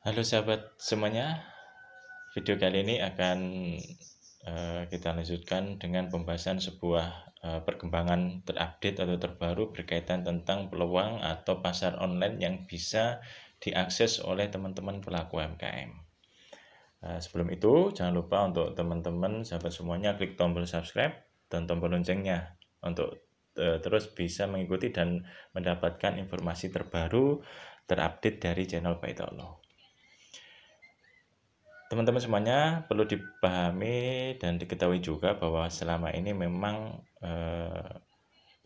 Halo sahabat semuanya, video kali ini akan kita lanjutkan dengan pembahasan sebuah perkembangan terupdate atau terbaru berkaitan tentang peluang atau pasar online yang bisa diakses oleh teman-teman pelaku UMKM. Sebelum itu, jangan lupa untuk teman-teman sahabat semuanya klik tombol subscribe dan tombol loncengnya untuk terus bisa mengikuti dan mendapatkan informasi terbaru terupdate dari channel Baitolo. Teman-teman semuanya perlu dipahami dan diketahui juga bahwa selama ini memang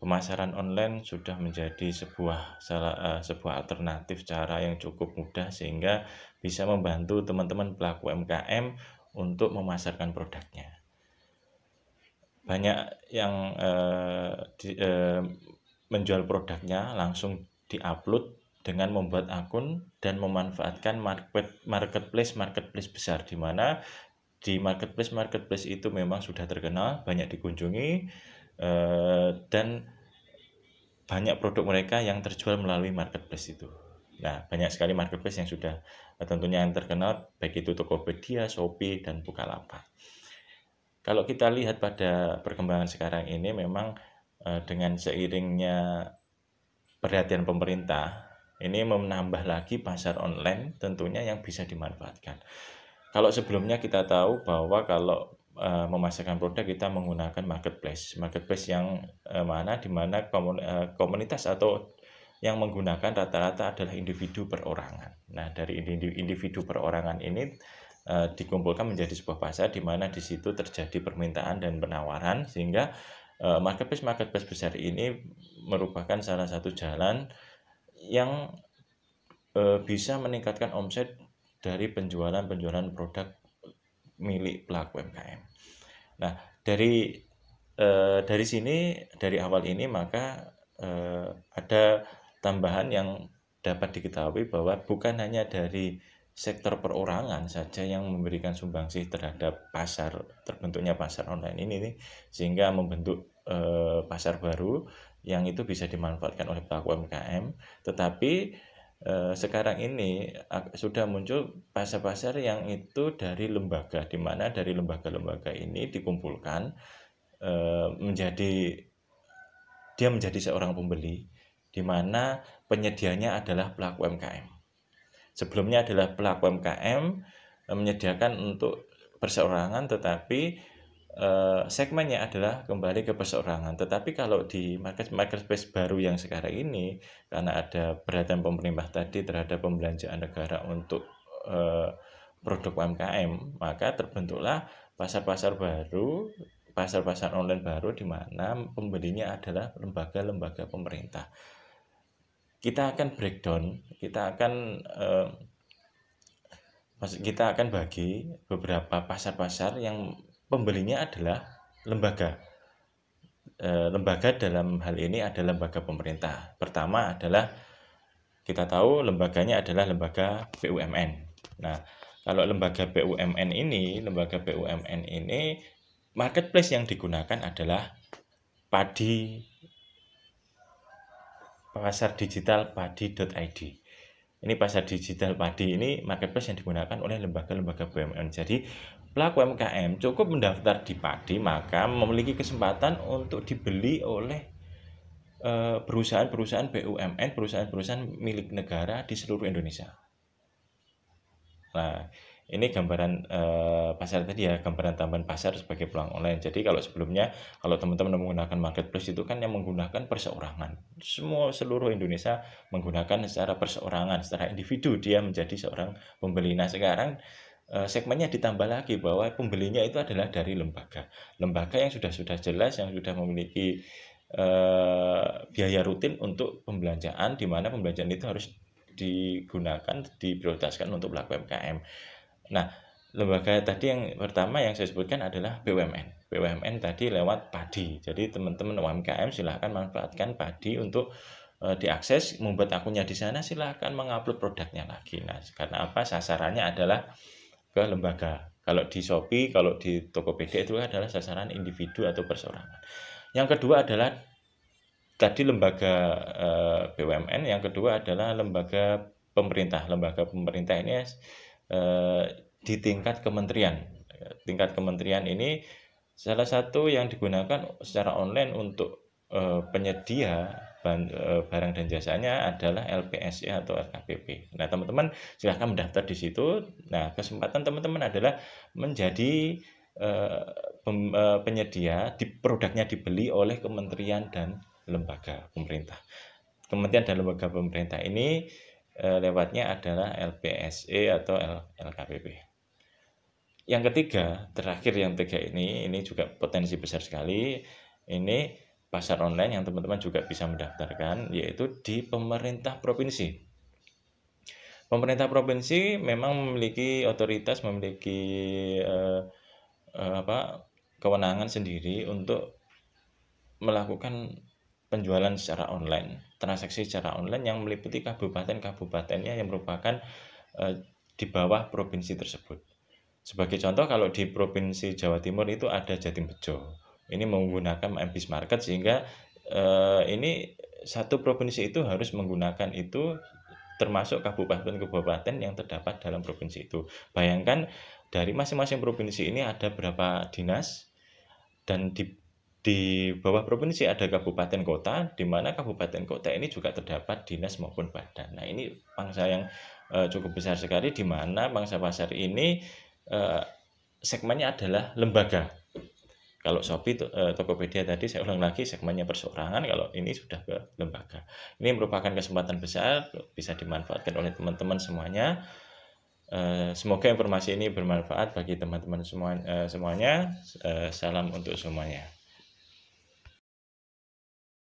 pemasaran online sudah menjadi sebuah alternatif cara yang cukup mudah sehingga bisa membantu teman-teman pelaku UMKM untuk memasarkan produknya. Banyak yang menjual produknya langsung diupload dengan membuat akun dan memanfaatkan marketplace besar, di mana di marketplace itu memang sudah terkenal, banyak dikunjungi, dan banyak produk mereka yang terjual melalui marketplace itu. Nah, banyak sekali marketplace yang sudah tentunya yang terkenal, baik itu Tokopedia, Shopee, dan Bukalapak. Kalau kita lihat pada perkembangan sekarang ini memang dengan seiringnya perhatian pemerintah, ini menambah lagi pasar online tentunya yang bisa dimanfaatkan. Kalau sebelumnya kita tahu bahwa kalau memasarkan produk kita menggunakan marketplace yang di mana komunitas atau yang menggunakan rata-rata adalah individu perorangan. Nah, dari individu perorangan ini dikumpulkan menjadi sebuah pasar di mana di situ terjadi permintaan dan penawaran, sehingga marketplace besar ini merupakan salah satu jalan yang bisa meningkatkan omset dari penjualan produk milik pelaku UMKM. Nah, dari sini, dari awal ini maka ada tambahan yang dapat diketahui bahwa bukan hanya dari sektor perorangan saja yang memberikan sumbangsih terhadap terbentuknya pasar online ini sehingga membentuk pasar baru yang itu bisa dimanfaatkan oleh pelaku UMKM, tetapi sekarang ini sudah muncul pasar-pasar yang itu dari lembaga, di mana dari lembaga-lembaga ini dikumpulkan menjadi seorang pembeli, di mana penyedianya adalah pelaku UMKM. Sebelumnya adalah pelaku UMKM menyediakan untuk perseorangan, tetapi segmennya adalah kembali ke perseorangan. Tetapi kalau di marketplace baru yang sekarang ini, karena ada perhatian pemerintah tadi terhadap pembelanjaan negara untuk produk UMKM, maka terbentuklah pasar-pasar online baru di mana pembelinya adalah lembaga-lembaga pemerintah. Kita akan breakdown, kita akan bagi beberapa pasar-pasar yang pembelinya adalah lembaga. Lembaga dalam hal ini adalah lembaga pemerintah. Pertama adalah kita tahu lembaganya adalah lembaga BUMN. Nah, kalau lembaga BUMN ini marketplace yang digunakan adalah pasar digital padi.id. Ini pasar digital padi ini marketplace yang digunakan oleh lembaga-lembaga BUMN. Jadi pelaku UMKM cukup mendaftar di padi maka memiliki kesempatan untuk dibeli oleh perusahaan-perusahaan BUMN, perusahaan-perusahaan milik negara di seluruh Indonesia. Nah, ini gambaran pasar tadi ya, gambaran tambahan pasar sebagai peluang online. Jadi kalau sebelumnya, kalau teman-teman menggunakan marketplace itu kan yang menggunakan perseorangan. Seluruh Indonesia menggunakan secara perseorangan, secara individu dia menjadi seorang pembeli. Nah, sekarang segmennya ditambah lagi bahwa pembelinya itu adalah dari lembaga yang sudah jelas, yang sudah memiliki biaya rutin untuk pembelanjaan, di mana pembelanjaan itu harus diprioritaskan untuk pelaku UMKM. Nah, lembaga tadi yang pertama yang saya sebutkan adalah BUMN. BUMN tadi lewat padi. Jadi teman-teman UMKM silahkan manfaatkan padi untuk diakses, membuat akunnya di sana, silahkan mengupload produknya lagi. Nah, karena apa? Sasarannya adalah ke lembaga. Kalau di Shopee, kalau di Tokopedia itu adalah sasaran individu atau perseorangan. Yang kedua adalah tadi lembaga BUMN, yang kedua adalah lembaga pemerintah, lembaga pemerintah ini di tingkat kementerian. Tingkat kementerian ini salah satu yang digunakan secara online untuk penyedia barang dan jasanya adalah LPSE atau LKPP. Nah, teman-teman silahkan mendaftar di situ. Nah, kesempatan teman-teman adalah menjadi penyedia, produknya dibeli oleh kementerian dan lembaga pemerintah. Kementerian dan lembaga pemerintah ini lewatnya adalah LPSE atau LKPP. Yang ketiga, terakhir yang ketiga ini juga potensi besar sekali. Ini pasar online yang teman-teman juga bisa mendaftarkan, yaitu di pemerintah provinsi. Pemerintah provinsi memang memiliki otoritas, memiliki kewenangan sendiri untuk melakukan penjualan secara online, transaksi secara online yang meliputi kabupaten-kabupatennya yang merupakan di bawah provinsi tersebut. Sebagai contoh, kalau di Provinsi Jawa Timur itu ada Jatim Bejo. Ini menggunakan MBIS Market, sehingga ini satu provinsi itu harus menggunakan itu, termasuk kabupaten-kabupaten yang terdapat dalam provinsi itu. Bayangkan dari masing-masing provinsi ini ada berapa dinas, dan di bawah provinsi ada kabupaten kota, di mana kabupaten kota ini juga terdapat dinas maupun badan. Nah, ini pangsa yang cukup besar sekali, di mana pangsa pasar ini segmennya adalah lembaga. Kalau Shopee, Tokopedia tadi saya ulang lagi, segmennya perseorangan. Kalau ini sudah ke lembaga. Ini merupakan kesempatan besar, bisa dimanfaatkan oleh teman-teman semuanya. Semoga informasi ini bermanfaat bagi teman-teman semuanya. Salam untuk semuanya.